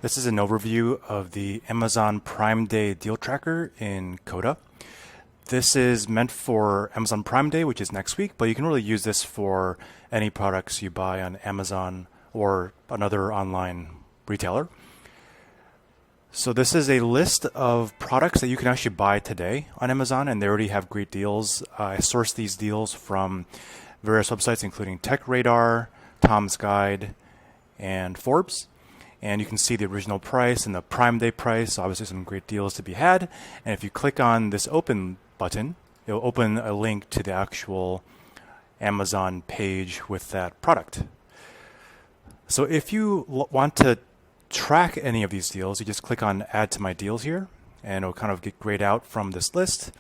This is an overview of the Amazon Prime Day deal tracker in Coda. This is meant for Amazon Prime Day, which is next week, but you can really use this for any products you buy on Amazon or another online retailer. So this is a list of products that you can actually buy today on Amazon, and they already have great deals. I sourced these deals from various websites, including TechRadar, Tom's Guide, and Forbes. And you can see the original price and the Prime Day price. Obviously some great deals to be had. And if you click on this open button, it'll open a link to the actual Amazon page with that product. So if you want to track any of these deals, you just click on Add to My Deals here, and it'll kind of get grayed out from this list.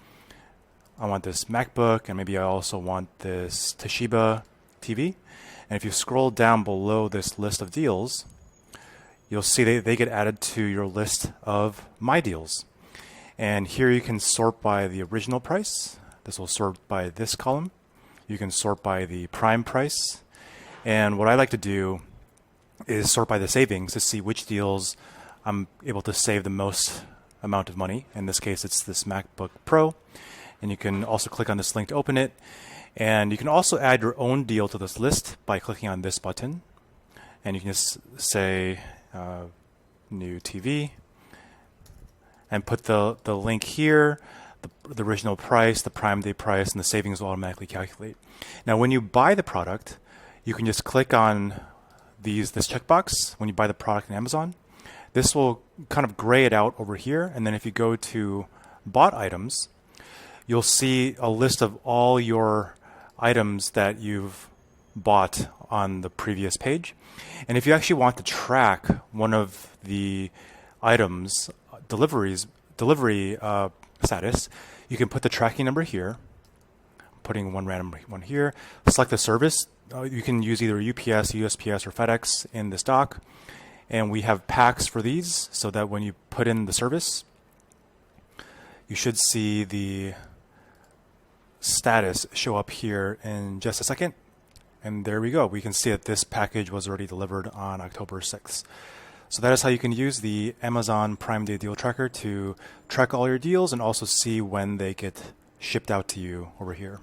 I want this MacBook, and maybe I also want this Toshiba TV. And if you scroll down below this list of deals, you'll see they get added to your list of My Deals. And here you can sort by the original price. This will sort by this column. You can sort by the prime price. And what I like to do is sort by the savings to see which deals I'm able to save the most amount of money. In this case, it's this MacBook Pro. And you can also click on this link to open it. And you can also add your own deal to this list by clicking on this button. And you can just say new TV and put the link here, the original price, the Prime Day price, and the savings will automatically calculate. Now when you buy the product, you can just click on this checkbox when you buy the product on Amazon. This will kind of gray it out over here, and then if you go to bought items, you'll see a list of all your items that you've bought on the previous page. And if you actually want to track one of the items delivery status, you can put the tracking number here. I'm putting one random one here. Select the service. You can use either UPS, USPS, or FedEx in this doc. And we have packs for these so that when you put in the service, you should see the status show up here in just a second. And there we go. We can see that this package was already delivered on October 6th. So that is how you can use the Amazon Prime Day Deal Tracker to track all your deals and also see when they get shipped out to you over here.